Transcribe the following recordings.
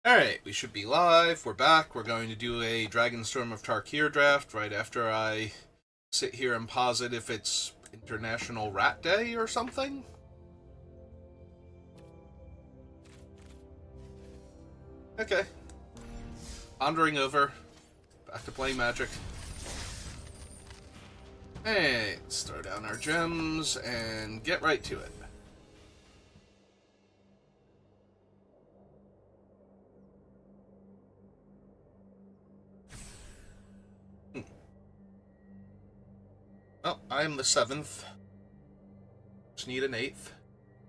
Alright, we should be live. We're back. We're going to do a Dragonstorm of Tarkir draft right after I sit here and posit if it's International Rat Day or something. Okay. Pondering over. Back to play Magic. Hey, let's throw down our gems and get right to it. Oh, I'm the 7th. Just need an 8th.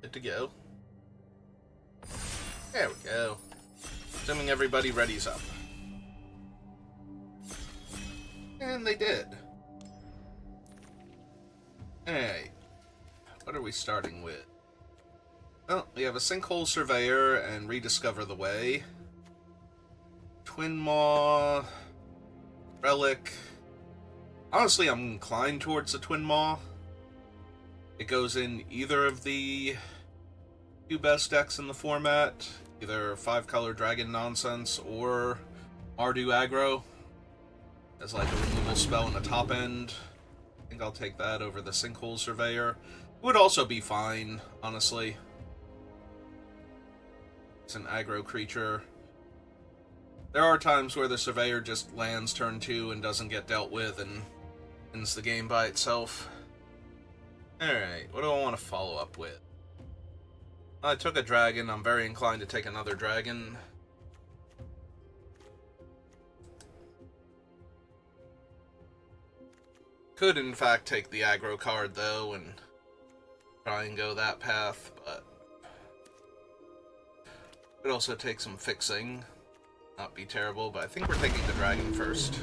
Good to go. There we go. Assuming everybody readies up. And they did. Hey, what are we starting with? Well, we have a Sinkhole Surveyor and Rediscover the Way. Twin Maw. Relic. Honestly, I'm inclined towards the Twin Maw. It goes in either of the two best decks in the format. Either 5-color Dragon Nonsense or Mardu Aggro. As like a removal spell in the top end. I think I'll take that over the Sinkhole Surveyor. It would also be fine, honestly. It's an aggro creature. There are times where the Surveyor just lands turn 2 and doesn't get dealt with and ends the game by itself. Alright, what do I want to follow up with? I took a dragon. I'm very inclined to take another dragon. Could, in fact, take the aggro card, though, and try and go that path, but could also take some fixing. Not be terrible, but I think we're taking the dragon first.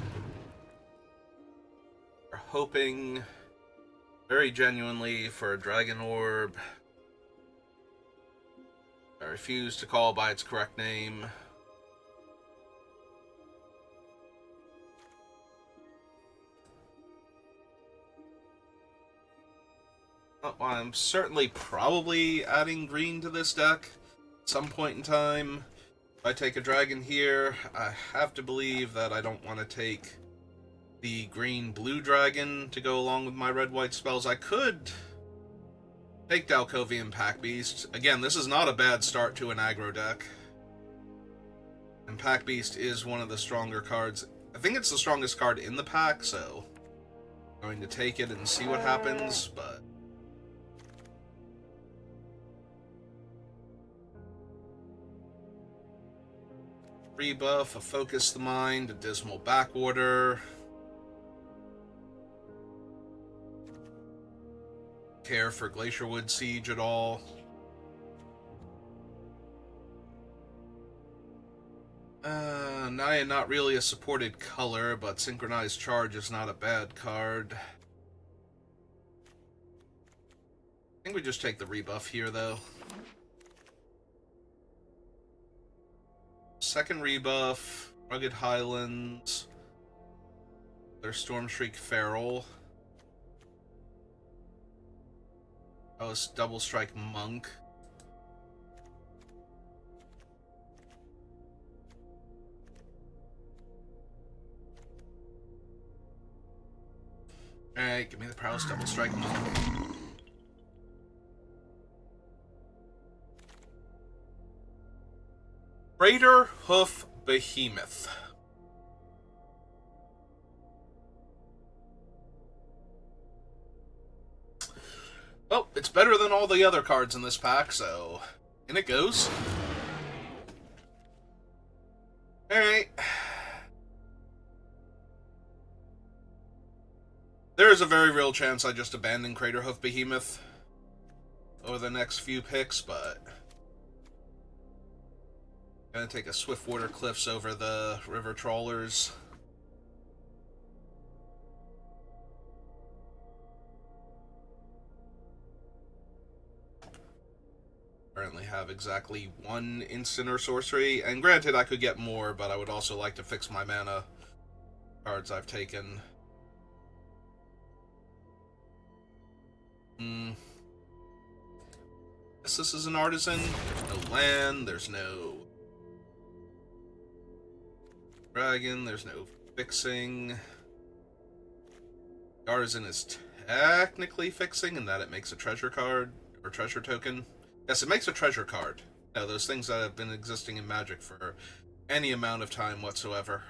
We're hoping very genuinely for a dragon orb. I refuse to call by its correct name. Oh, I'm certainly probably adding green to this deck at some point in time. If I take a dragon here, I have to believe that I don't want to take the green-blue dragon to go along with my red-white spells. I could take Dalkovian Pack Beast. Again, this is not a bad start to an aggro deck. And Pack Beast is one of the stronger cards. I think it's the strongest card in the pack, so I'm going to take it and see what happens, but rebuff, a Focus the Mind, a Dismal Backwater. Care for Glacierwood Siege at all. Naya, not really a supported color, but Synchronized Charge is not a bad card. I think we just take the rebuff here, though. Second rebuff, Rugged Highlands. Their Stormshriek Feral. Oh, it's Double Strike Monk. Alright, give me the Prowess Double Strike Monk. Raider Hoof Behemoth. Well, it's better than all the other cards in this pack, so in it goes. Alright. There is a very real chance I just abandon Craterhoof Behemoth over the next few picks, but I'm gonna take a Swiftwater Cliffs over the River Trawlers. Currently have exactly one instant or sorcery, and granted I could get more, but I would also like to fix my mana cards I've taken. Guess this is an artisan. There's no land, there's no Dragon, there's no fixing. Artisan is technically fixing in that it makes a treasure card, or treasure token. Yes, it makes a treasure card. No, those things that have been existing in Magic for any amount of time whatsoever.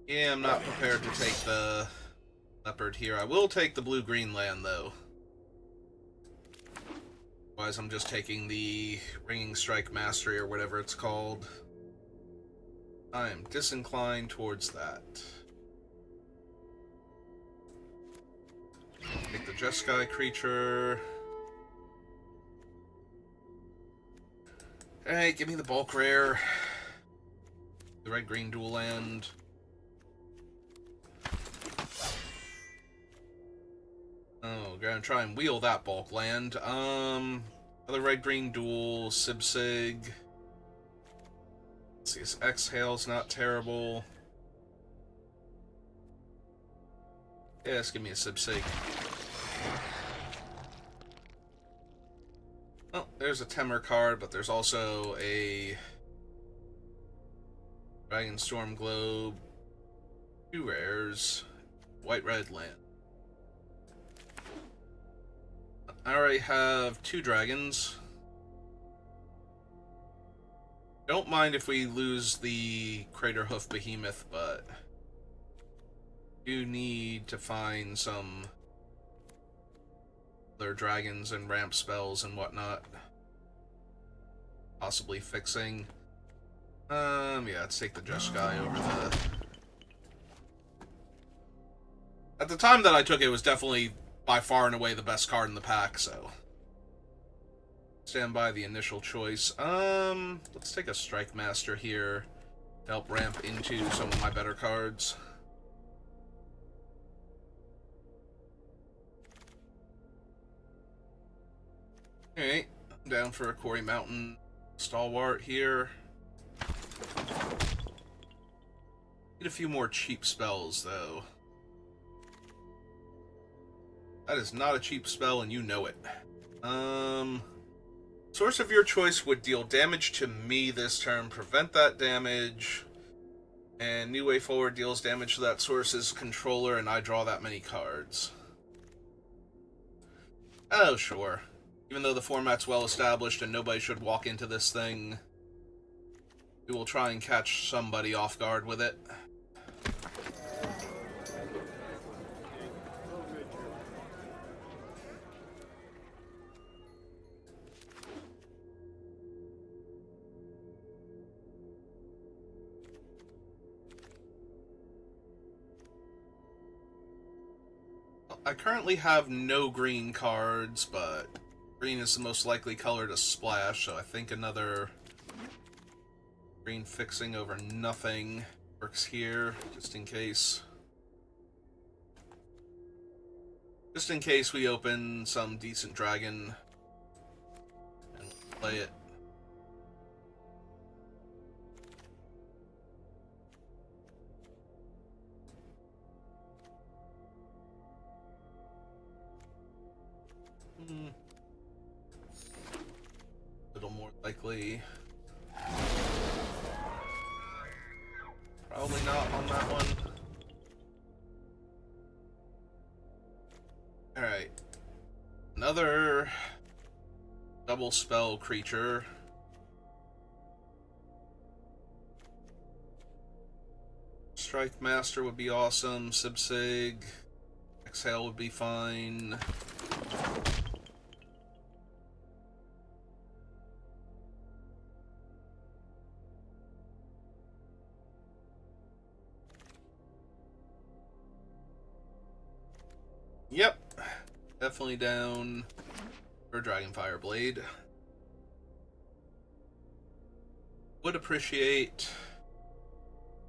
Yeah, I'm not prepared to take the leopard here. I will take the blue-green land, though. Otherwise, I'm just taking the Ringing Strike Mastery, or whatever it's called. I am disinclined towards that. Take the Jeskai creature. Alright, give me the bulk rare. The red-green dual land. Oh, gonna try and wheel that bulk land. Other red-green dual, Sibsig. Let's see, this Exhale's not terrible. Yeah, just give me a Sibsig. Oh, there's a Temur card, but there's also a Dragonstorm Globe. 2 rares. White-red land. I already have 2 dragons. Don't mind if we lose the Craterhoof Behemoth, but do need to find some other dragons and ramp spells and whatnot. Possibly fixing. Yeah, let's take the Jeskai over the... At the time that I took it, it was definitely by far and away the best card in the pack, so stand by the initial choice. Let's take a Strike Master here to help ramp into some of my better cards. Alright, down for a Quarry Mountain Stalwart here. Need a few more cheap spells, though. That is not a cheap spell, and you know it. Source of your choice would deal damage to me this turn, prevent that damage, and New Way Forward deals damage to that source's controller, and I draw that many cards. Oh, sure. Even though the format's well established and nobody should walk into this thing, we will try and catch somebody off guard with it. I currently have no green cards, but green is the most likely color to splash, so I think another green fixing over nothing works here, just in case. Just in case we open some decent dragon and play it. A little more likely. Probably not on that one. Alright. Another double spell creature. Strike Master would be awesome. Sibsig. Exhale would be fine. Yep, definitely down for Dragonfire Blade. Would appreciate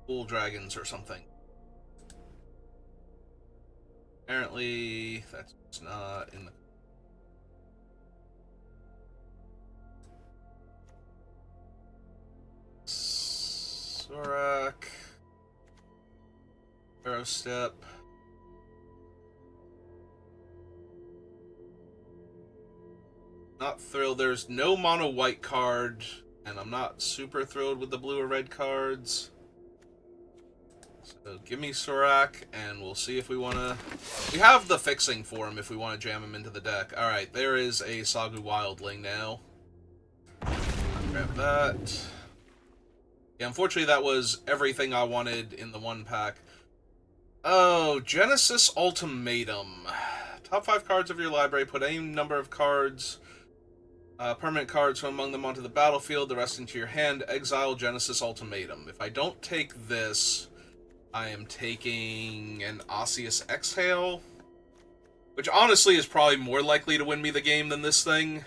Bull Dragons or something. Apparently, that's not in the... Sorak. Arrow Step. Not thrilled. There's no mono white card and I'm not super thrilled with the blue or red cards. So give me Sorak, and we'll see if we want to... We have the fixing for him if we want to jam him into the deck. Alright, there is a Sagu Wildling now. Grab that. Yeah, unfortunately that was everything I wanted in the one pack. Oh, Genesis Ultimatum. Top 5 cards of your library. Put any number of cards, permanent cards from among them onto the battlefield, the rest into your hand. Exile Genesis Ultimatum. If I don't take this, I am taking an Osseous Exhale, which honestly is probably more likely to win me the game than this thing.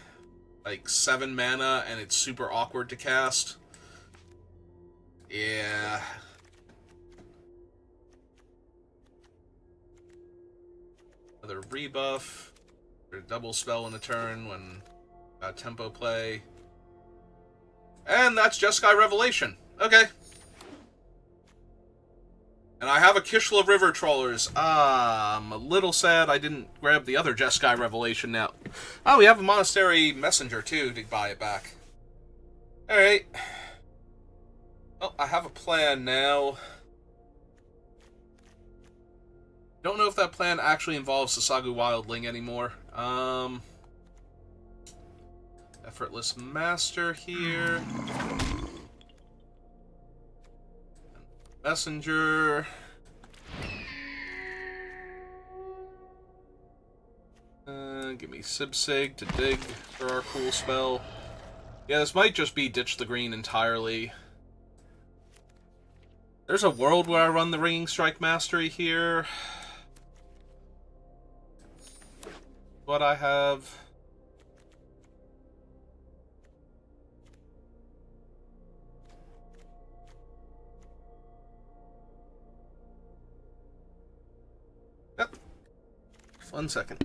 Like 7 mana, and it's super awkward to cast. Yeah. Another rebuff. Or double spell in a turn when tempo play. And that's Jeskai Revelation. Okay. And I have a Kishla River Trawlers. I'm a little sad I didn't grab the other Jeskai Revelation now. Oh, we have a Monastery Messenger, too, to buy it back. Alright. Oh, I have a plan now. Don't know if that plan actually involves the Sagu Wildling anymore. Effortless Master here. Messenger. Give me Sibsig to dig for our cool spell. Yeah, this might just be ditch the green entirely. There's a world where I run the Ringing Strike Mastery here. What I have... Yep. 1 second.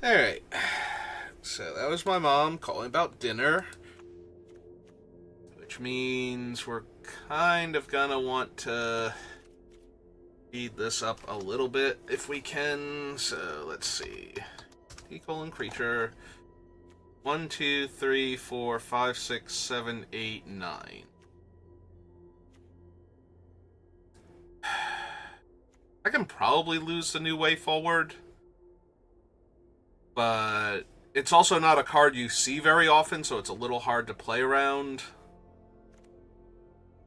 Alright, so that was my mom calling about dinner, which means we're kind of gonna want to speed this up a little bit if we can. So let's see. T:creature. 1, 2, 3, 4, 5, 6, 7, 8, 9. I can probably lose the New Way Forward, but it's also not a card you see very often, so it's a little hard to play around.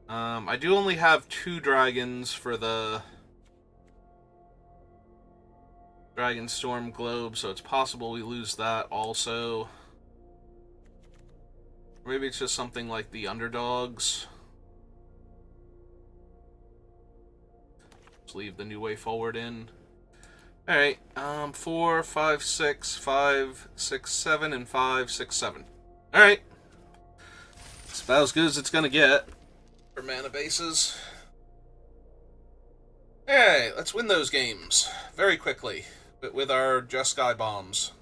I do only have 2 dragons for the Dragonstorm Globe, so it's possible we lose that also. Maybe it's just something like the Underdogs. Just leave the New Way Forward in. Alright, 4, 5, 6, 5, 6, 7, and 5, 6, 7. Alright. It's about as good as it's gonna get for mana bases. Alright, let's win those games very quickly, but with our Jeskai bombs.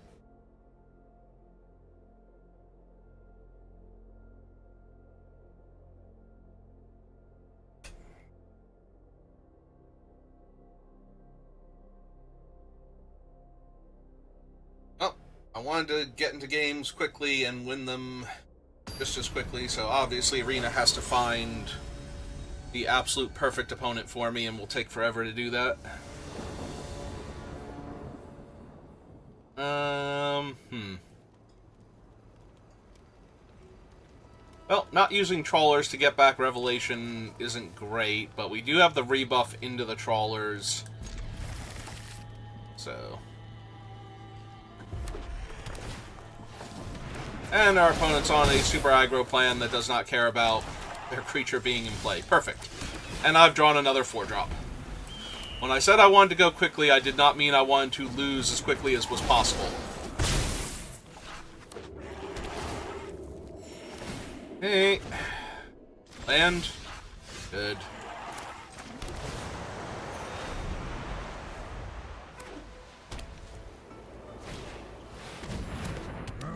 I wanted to get into games quickly and win them just as quickly, so obviously Arena has to find the absolute perfect opponent for me, and will take forever to do that. Well, not using Trawlers to get back Revelation isn't great, but we do have the rebuff into the Trawlers, so... And our opponent's on a super aggro plan that does not care about their creature being in play. Perfect. And I've drawn another 4-drop. When I said I wanted to go quickly, I did not mean I wanted to lose as quickly as was possible. Hey. Land. Good.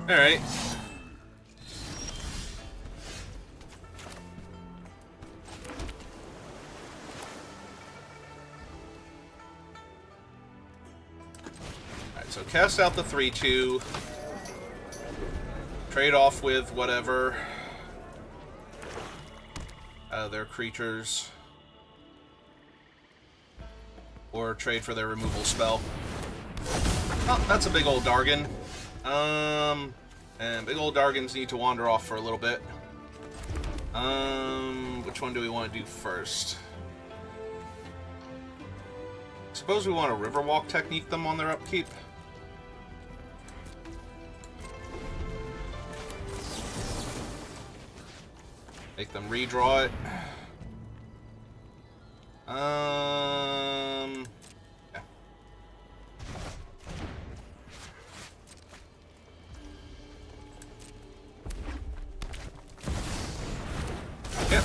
Alright. Alright, so cast out the 3/2. Trade off with whatever. Their creatures. Or trade for their removal spell. Oh, that's a big old Dargon. And big old Dargons need to wander off for a little bit. Which one do we want to do first? Suppose we want to Riverwalk technique them on their upkeep. Make them redraw it. Yeah. Yep.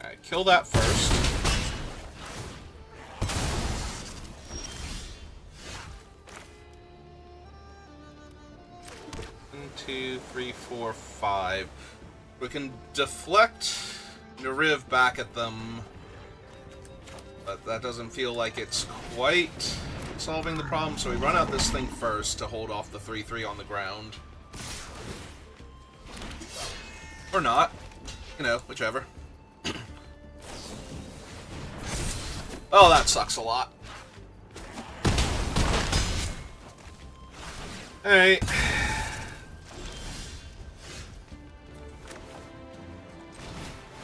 Alright, kill that first. 1, 2, 3, 4, 5. We can deflect Nariv back at them, but that doesn't feel like it's quite solving the problem, so we run out this thing first to hold off the 3/3 on the ground. Or not. You know, whichever. Oh, that sucks a lot. Alright.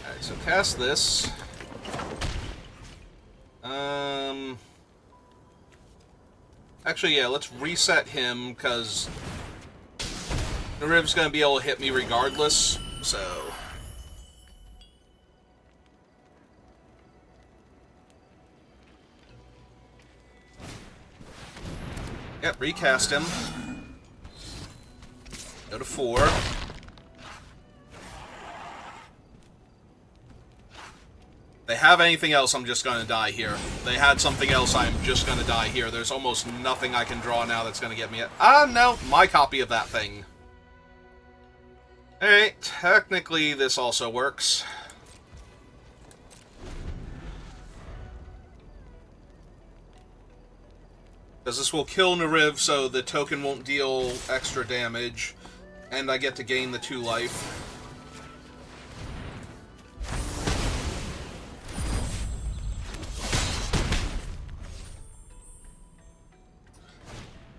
Alright, so cast this. Actually, yeah, let's reset him, because Nariv's gonna be able to hit me regardless, so... Yep, recast him. Go to 4. They have anything else, I'm just gonna die here. They had something else, I'm just gonna die here. There's almost nothing I can draw now that's gonna get me... no, my copy of that thing. Alright, technically this also works. Because this will kill Nariv, so the token won't deal extra damage, and I get to gain the 2 life.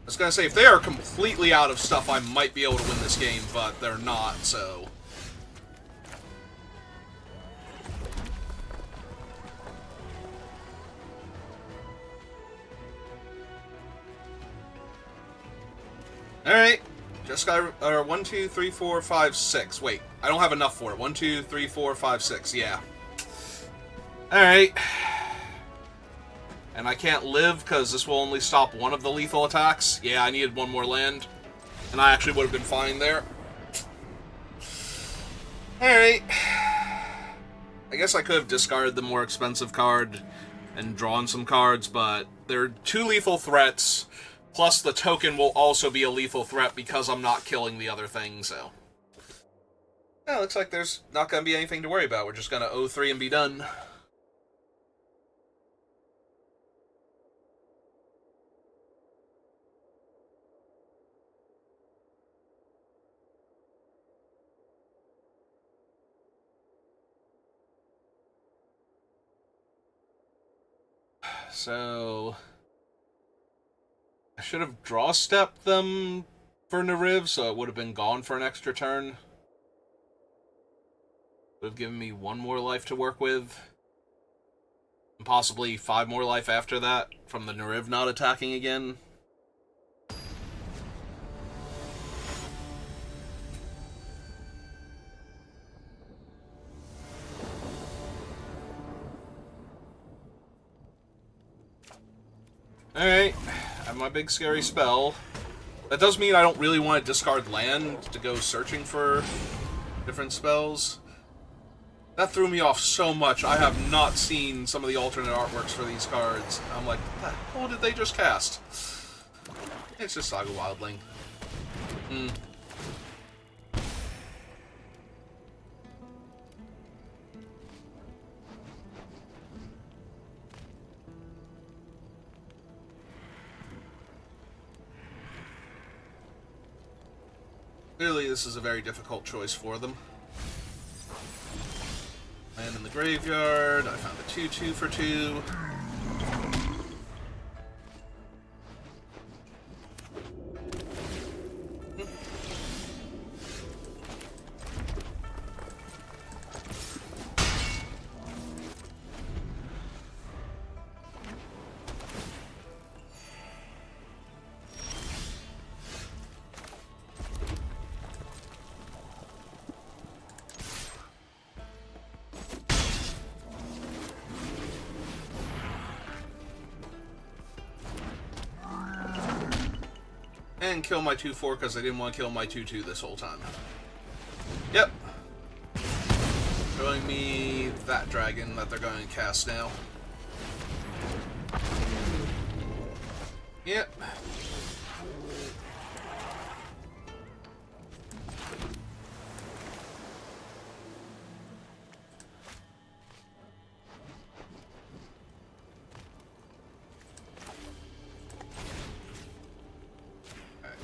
I was gonna say, if they are completely out of stuff, I might be able to win this game, but they're not, so... Alright, just got 1, 2, 3, 4, 5, 6. Wait, I don't have enough for it. 1, 2, 3, 4, 5, 6. Yeah. Alright. And I can't live because this will only stop one of the lethal attacks. Yeah, I needed 1 more land. And I actually would have been fine there. Alright. I guess I could have discarded the more expensive card and drawn some cards, but there are 2 lethal threats. Plus, the token will also be a lethal threat because I'm not killing the other thing, so... Yeah, looks like there's not going to be anything to worry about. We're just going to 0-3 and be done. So... I should have draw-stepped them for Nariv, so it would have been gone for an extra turn. Would have given me 1 more life to work with. And possibly 5 more life after that, from the Nariv not attacking again. Alright, I have my big scary spell. That does mean I don't really want to discard land to go searching for different spells. That threw me off so much. I have not seen some of the alternate artworks for these cards. I'm like, what the hell did they just cast? It's just Saga Wildling. Clearly, this is a very difficult choice for them. Land in the graveyard. I found a 2/2 for 2. And kill my 2/4 because I didn't want to kill my 2/2 this whole time. Yep. Showing me that dragon that they're going to cast now. Yep.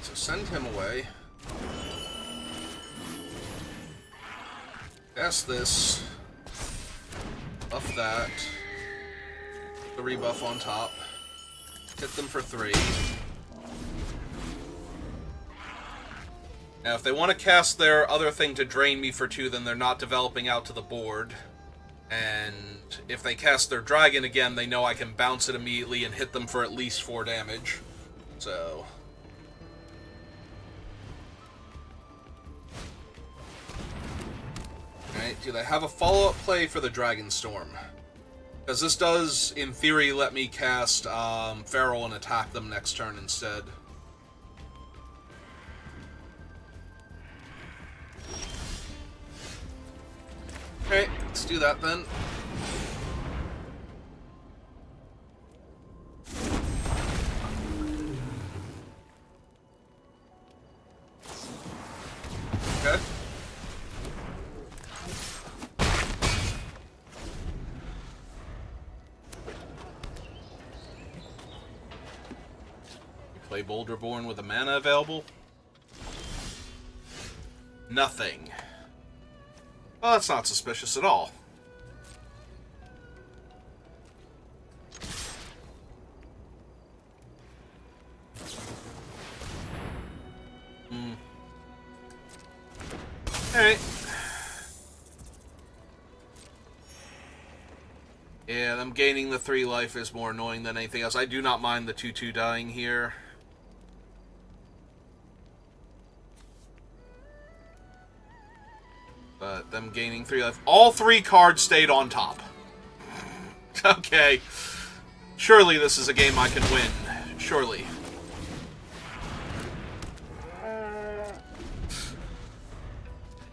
So send him away. Cast this. Buff that. The rebuff on top. Hit them for 3. Now, if they want to cast their other thing to drain me for 2, then they're not developing out to the board. And if they cast their dragon again, they know I can bounce it immediately and hit them for at least 4 damage. So... Alright, do they have a follow-up play for the Dragonstorm? Because this does, in theory, let me cast Feral and attack them next turn instead. Okay, let's do that then. Okay. Play Boulderborn with a mana available? Nothing. Well, that's not suspicious at all. Alright. Yeah, them gaining the 3 life is more annoying than anything else. I do not mind the 2/2 dying here. But them gaining 3 life. All 3 cards stayed on top. Okay. Surely this is a game I can win. Surely.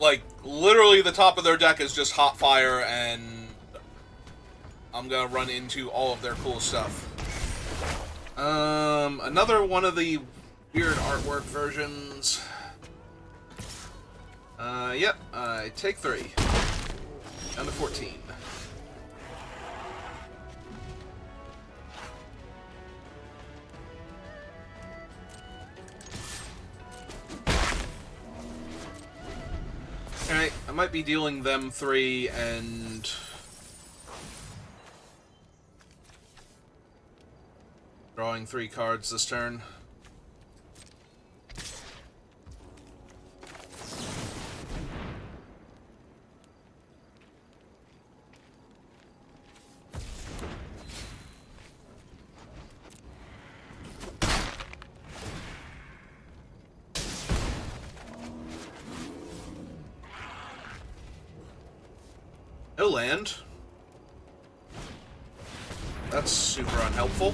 Like, literally the top of their deck is just hot fire, and I'm gonna run into all of their cool stuff. Another one of the weird artwork versions. Yep, I take 3. Down to 14. Alright, I might be dealing them 3 and... drawing 3 cards this turn. No land. That's super unhelpful.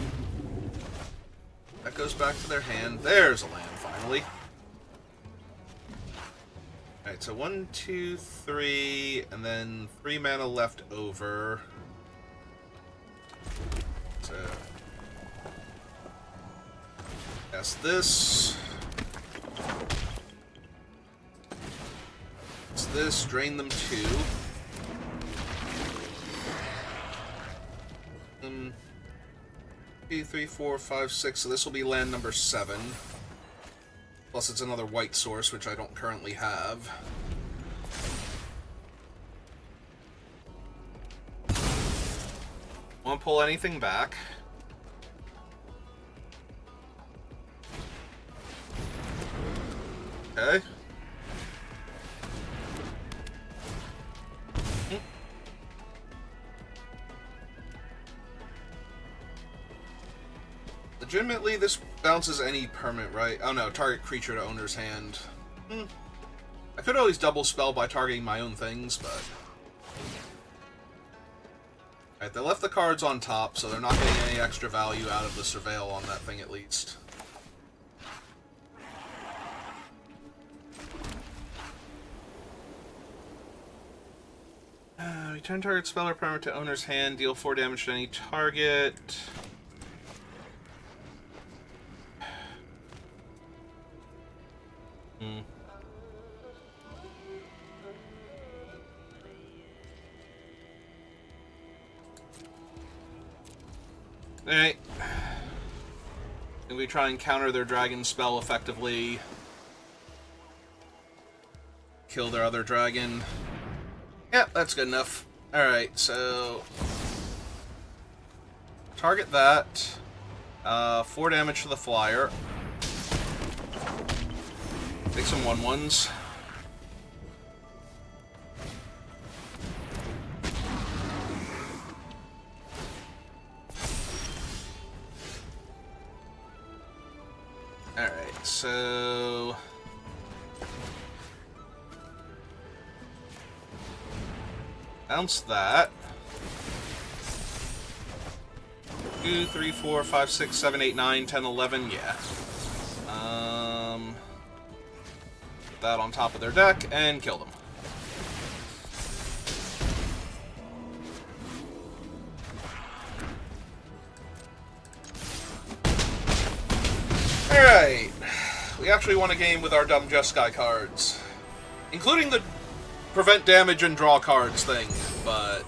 That goes back to their hand. There's a land, finally. Alright, so 1, 2, 3, and then 3 mana left over. So... cast this. Cast this, drain them 2. 2, 3, 4, 5, 6, so this will be land number 7. Plus it's another white source, which I don't currently have. Won't pull anything back. Okay. Legitimately, this bounces any permanent, right? Oh no, target creature to owner's hand. I could always double spell by targeting my own things, but... Alright, they left the cards on top, so they're not getting any extra value out of the Surveil on that thing, at least. Return target spell or permanent to owner's hand, deal 4 damage to any target... Alright. And we try and counter their dragon spell effectively. Kill their other dragon. Yep, that's good enough. Alright, so... target that. 4 damage to the flyer. Take some 1/1s. Alright, so... bounce that. 2, 3, 4, 5, 6, 7, 8, 9, 10, 11, yeah. Put that on top of their deck and kill them. Alright. We actually won a game with our dumb Jeskai cards. Including the prevent damage and draw cards thing, but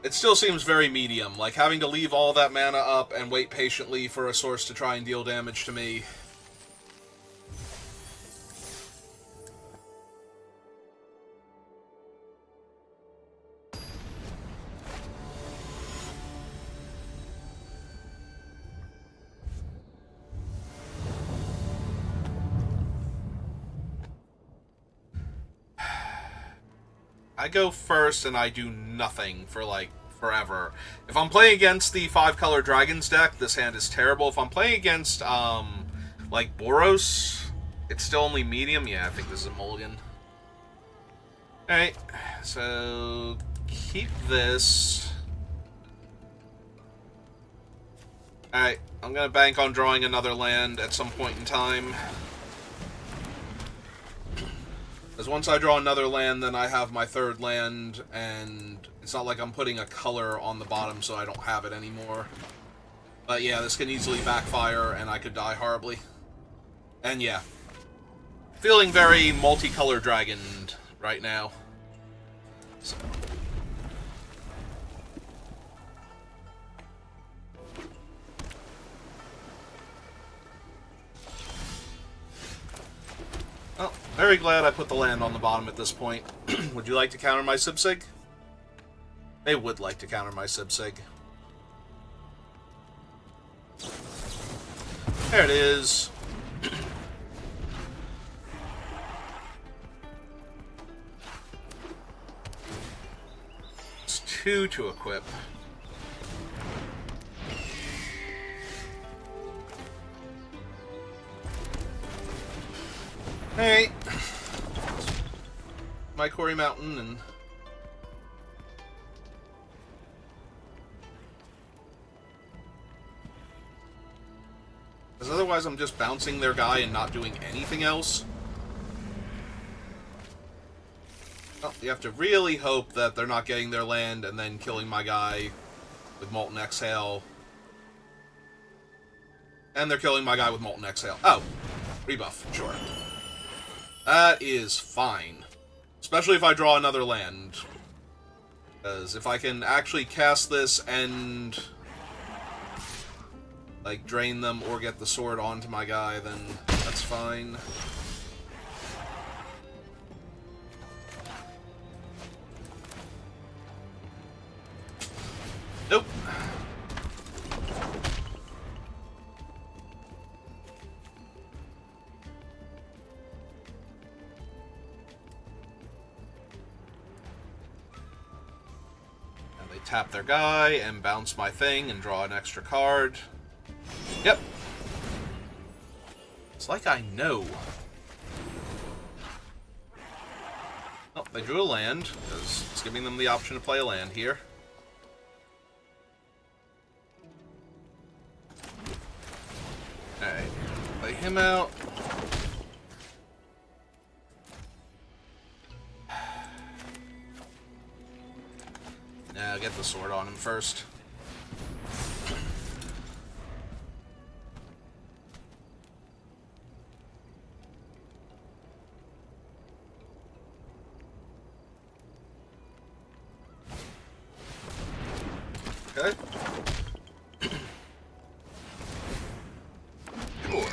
it still seems very medium, like having to leave all that mana up and wait patiently for a source to try and deal damage to me. I go first and I do nothing for, like, forever. If I'm playing against the 5-color Dragons deck, this hand is terrible. If I'm playing against, like, Boros, it's still only medium. Yeah, I think this is a mulligan. Alright, so keep this. Alright, I'm gonna bank on drawing another land at some point in time. Because once I draw another land, then I have my 3rd land, and it's not like I'm putting a color on the bottom so I don't have it anymore. But yeah, this can easily backfire, and I could die horribly. And yeah. Feeling very multicolor dragoned right now. So. Well, very glad I put the land on the bottom at this point. Would you like to counter my Sibsig? They would like to counter my Sibsig. There it is. It's 2 to equip. Alright. My Quarry Mountain and... Because otherwise I'm just bouncing their guy and not doing anything else. Well, you have to really hope that they're not getting their land and then killing my guy with Molten Exhale. And they're killing my guy with Molten Exhale. Oh, rebuff, sure. That is fine. Especially if I draw another land. Because if I can actually cast this and like drain them or get the sword onto my guy, then that's fine. Nope. And they tap their guy and bounce my thing and draw an extra card. Yep. It's like I know. Oh, they drew a land, because it's giving them the option to play a land here. Alright, play him out. Now get the sword on him first. Okay. Sure.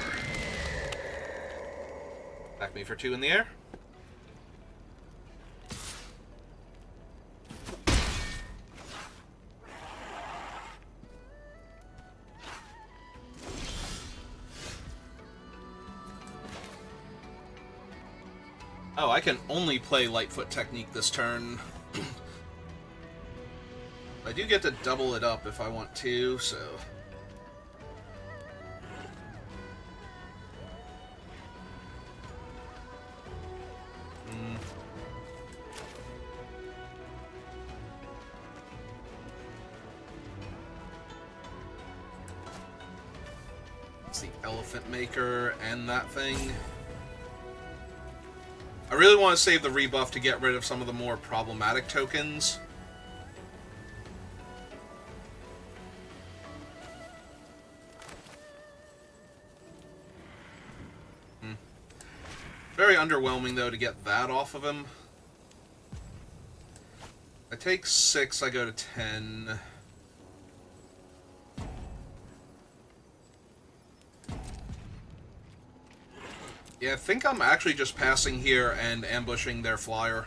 Back me for 2 in the air. Oh, I can only play Lightfoot Technique this turn. I do get to double it up if I want to, so... It's the Elephant Maker and that thing. I really want to save the rebuff to get rid of some of the more problematic tokens. Very underwhelming, though, to get that off of him. I take 6, I go to 10. Yeah, I think I'm actually just passing here and ambushing their flyer.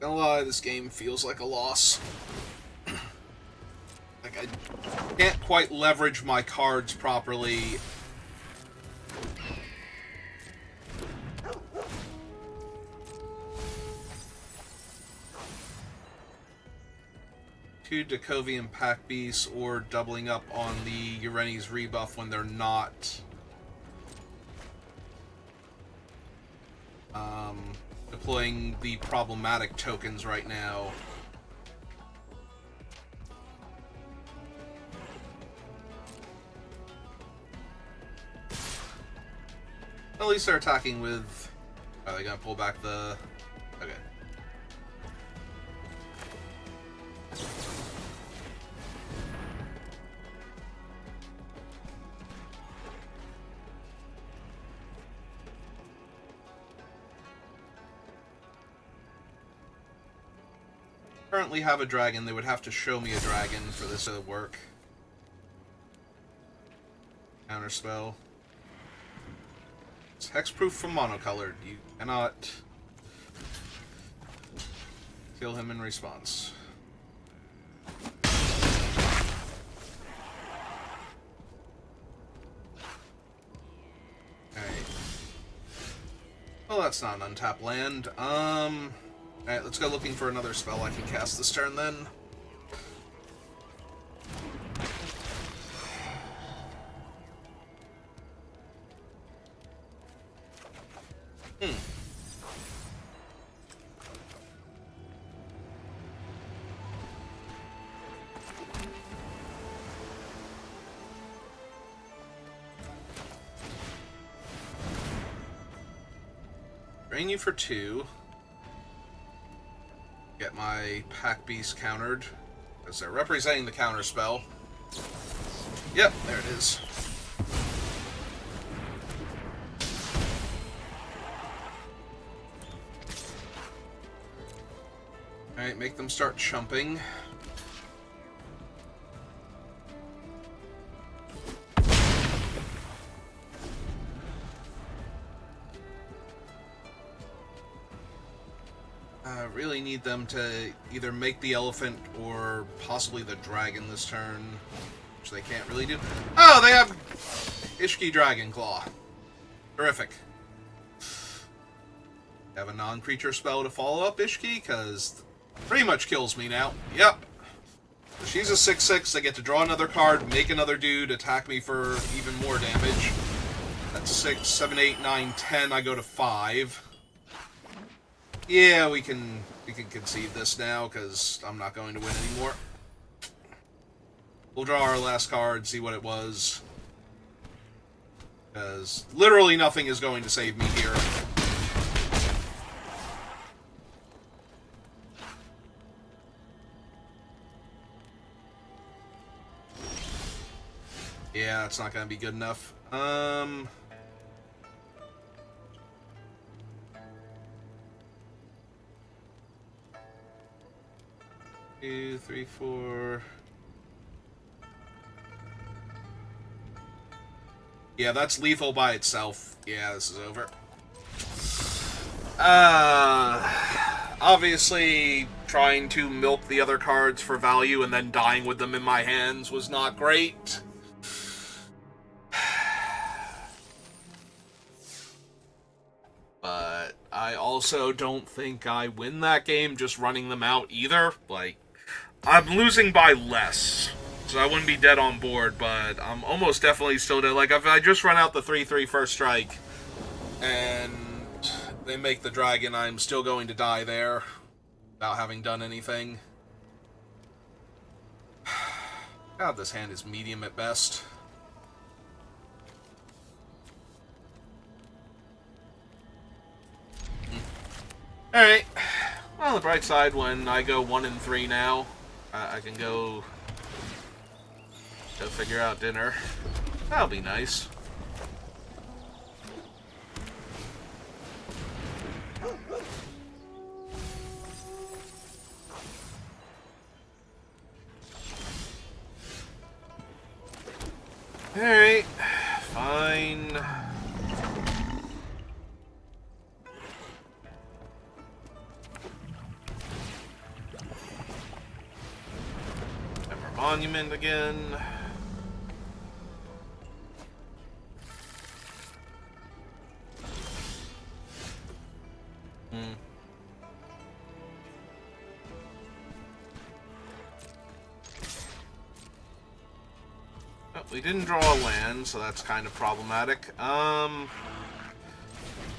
Gonna lie, this game feels like a loss. Like, I can't quite leverage my cards properly. Two Decovian Pack Beasts or doubling up on the Eureni's rebuff when they're not deploying the problematic tokens right now. At least they're attacking with... Are they gonna pull back the... Okay. Currently have a dragon, they would have to show me a dragon for this to work. Counterspell. It's hexproof from monocolored. You cannot kill him in response. Alright. Well, that's not an untapped land. Alright, let's go looking for another spell I can cast this turn then. Drain you for 2. Get my Pack Beast countered, because they're representing the counter spell. Yep, there it is. Alright, make them start chumping. Really need them to either make the elephant or possibly the dragon this turn, which they can't really do. Oh, they have Ishki Dragonclaw. Terrific. Have a non-creature spell to follow up Ishki, because pretty much kills me now. Yep. So she's a 6/6. I get to draw another card, make another dude, attack me for even more damage. That's 6, 7, 8, 9, 10. I go to 5. Yeah, we can concede this now, because I'm not going to win anymore. We'll draw our last card, see what it was. Because literally nothing is going to save me here. Yeah, that's not going to be good enough. 2, 3, 4. Yeah, that's lethal by itself. Yeah, this is over. Obviously, trying to milk the other cards for value and then dying with them in my hands was not great. But I also don't think I win that game just running them out either. Like, I'm losing by less, so I wouldn't be dead on board, but I'm almost definitely still dead. Like, if I just run out the 3/3 first strike, and they make the dragon, I'm still going to die there, without having done anything. God, this hand is medium at best. Alright. Well, on the bright side, when I go 1 and 3 now, I can go figure out dinner. That'll be nice. Alright, fine. Monument again. Oh, we didn't draw a land, so that's kind of problematic. Yeah,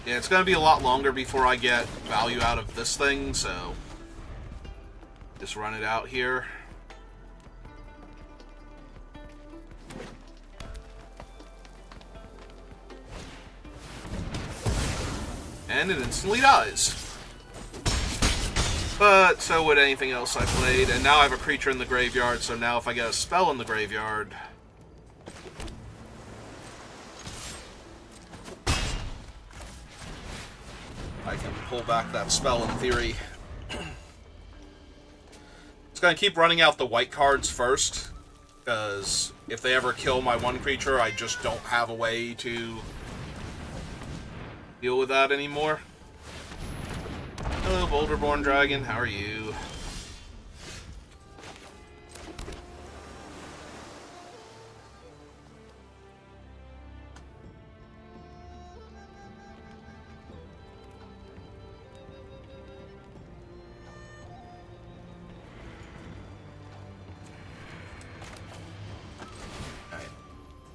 it's gonna be a lot longer before I get value out of this thing, so just run it out here. And it instantly dies. But so would anything else I played. And now I have a creature in the graveyard, so now if I get a spell in the graveyard, I can pull back that spell in theory. It's going to keep running out the white cards first, because if they ever kill my one creature, I just don't have a way to deal with that anymore. Hello, Boulderborn Dragon. How are you?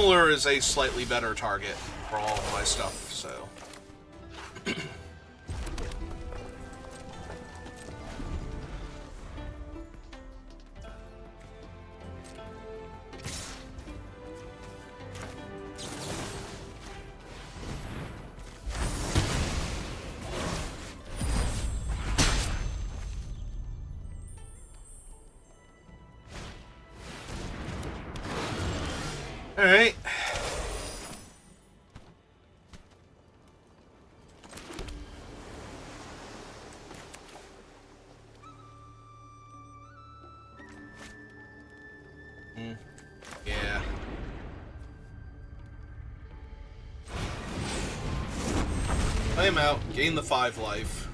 Pummeler is a slightly better target for all of my stuff, so... Alright. Yeah. I am out. Gain the 5 life.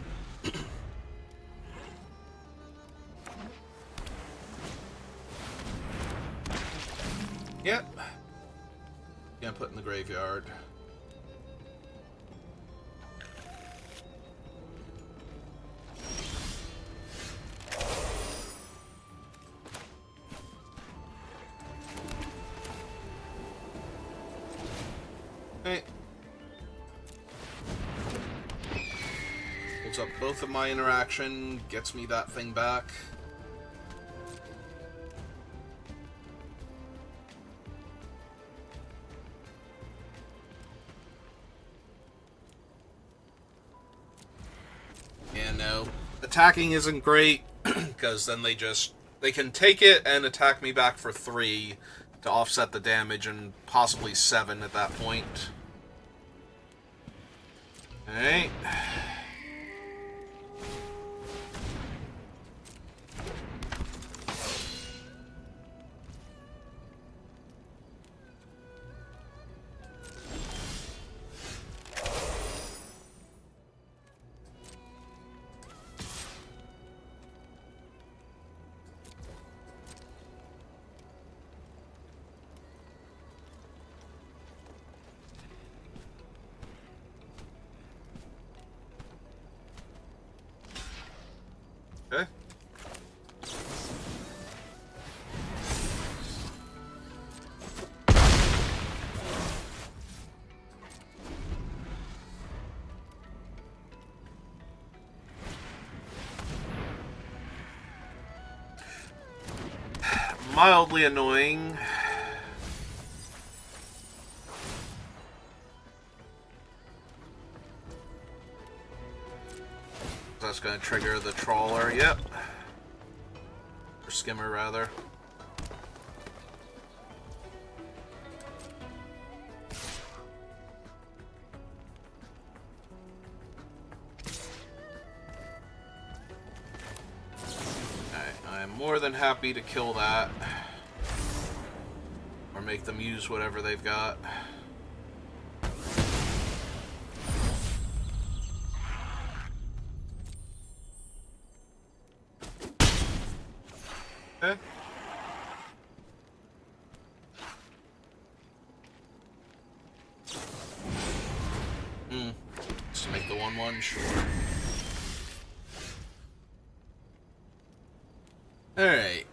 Yep. Yeah, put in the graveyard. Okay. Holds up both of my interaction, gets me that thing back. Yeah, no. Attacking isn't great, because then they can take it and attack me back for 3 to offset the damage, and possibly 7 at that point. Alright. Okay. Mildly annoying. That's going to trigger the trawler. Yep. Or skimmer, rather. Alright, I am more than happy to kill that. Or make them use whatever they've got. Okay. Just to make the 1/1, sure. Alright.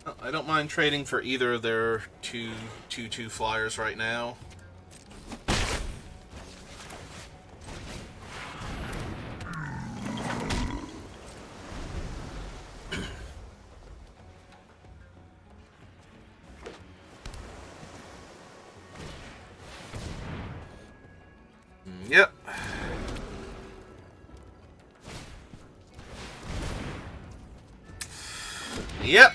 Well, I don't mind trading for either of their 2/2 flyers right now. Yep. Yep.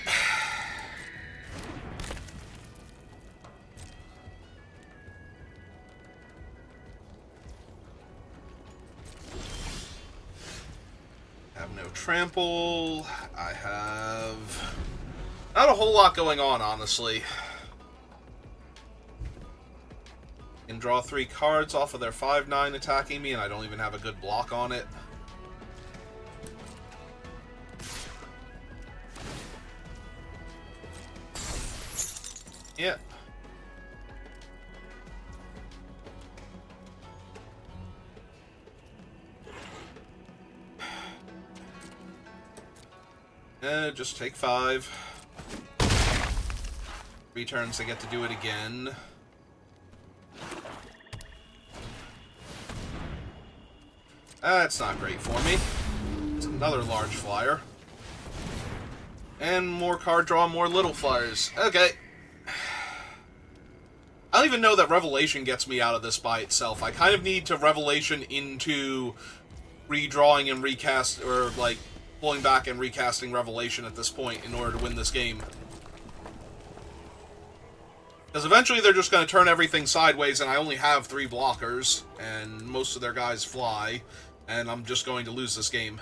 Have no trample. I have not a whole lot going on, honestly. Can draw 3 cards off of their 5/9 attacking me, and I don't even have a good block on it. Yeah. Just take 5. 3 turns I get to do it again. That's not great for me. It's another large flyer. And more card draw, more little flyers. Okay. I don't even know that Revelation gets me out of this by itself. I kind of need to Revelation into redrawing and recast, or like pulling back and recasting Revelation at this point in order to win this game. Because eventually they're just going to turn everything sideways, and I only have 3 blockers, and most of their guys fly, and I'm just going to lose this game.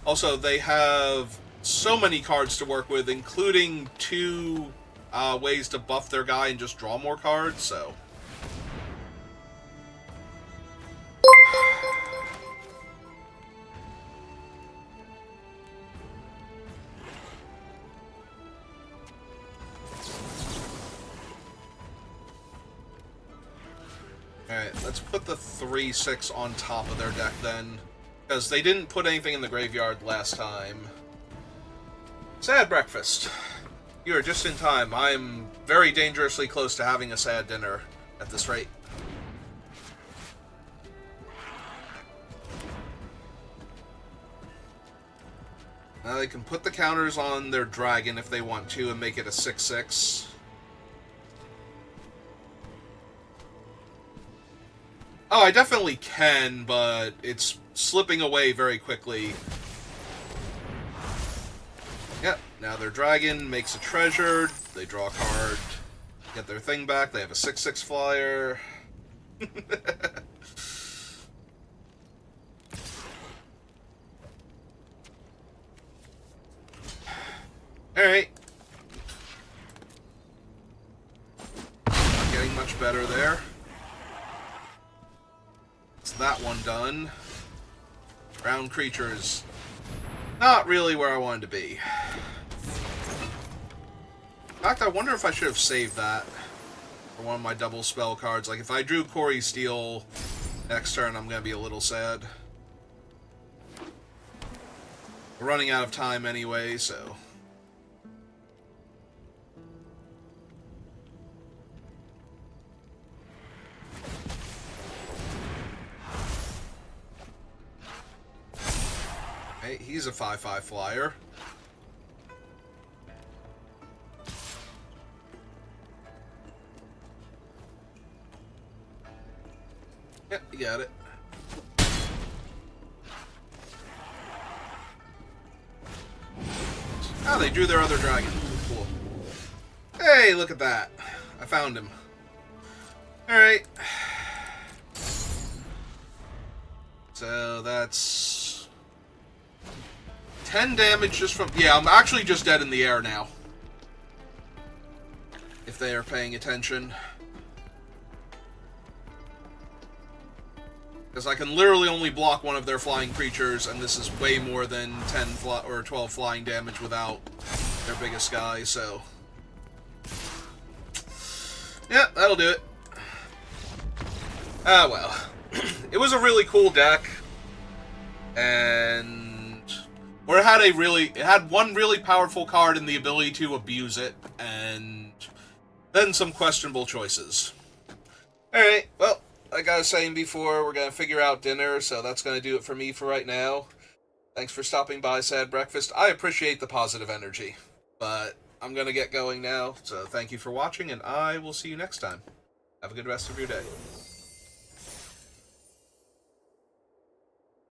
Also, they have so many cards to work with, including 2 ways to buff their guy and just draw more cards, so... Alright, let's put the 3/6 on top of their deck then, because they didn't put anything in the graveyard last time. Sad breakfast. You are just in time. I'm very dangerously close to having a sad dinner at this rate. Now they can put the counters on their dragon if they want to and make it a 6/6. Oh, I definitely can, but it's slipping away very quickly. Yep, now their dragon makes a treasure, they draw a card, get their thing back, they have a 6/6 flyer. Alright. Not getting much better there. That's that one done. Round creatures. Not really where I wanted to be. In fact, I wonder if I should have saved that for one of my double spell cards. Like, if I drew Corey Steel next turn, I'm going to be a little sad. We're running out of time anyway, so... Hey, he's a 5/5 flyer. Yep, you got it. Oh, they drew their other dragon. Cool. Hey, look at that. I found him. Alright. So that's 10 damage just from... Yeah, I'm actually just dead in the air now. If they are paying attention. Because I can literally only block one of their flying creatures, and this is way more than 10 or 12 flying damage without their biggest guy, so... Yeah, that'll do it. Ah, well. It was a really cool deck, and... Or it had one really powerful card and the ability to abuse it, and then some questionable choices. Alright, well... Like I was saying before, we're going to figure out dinner, so that's going to do it for me for right now. Thanks for stopping by, Sad Breakfast. I appreciate the positive energy, but I'm going to get going now, so thank you for watching, and I will see you next time. Have a good rest of your day.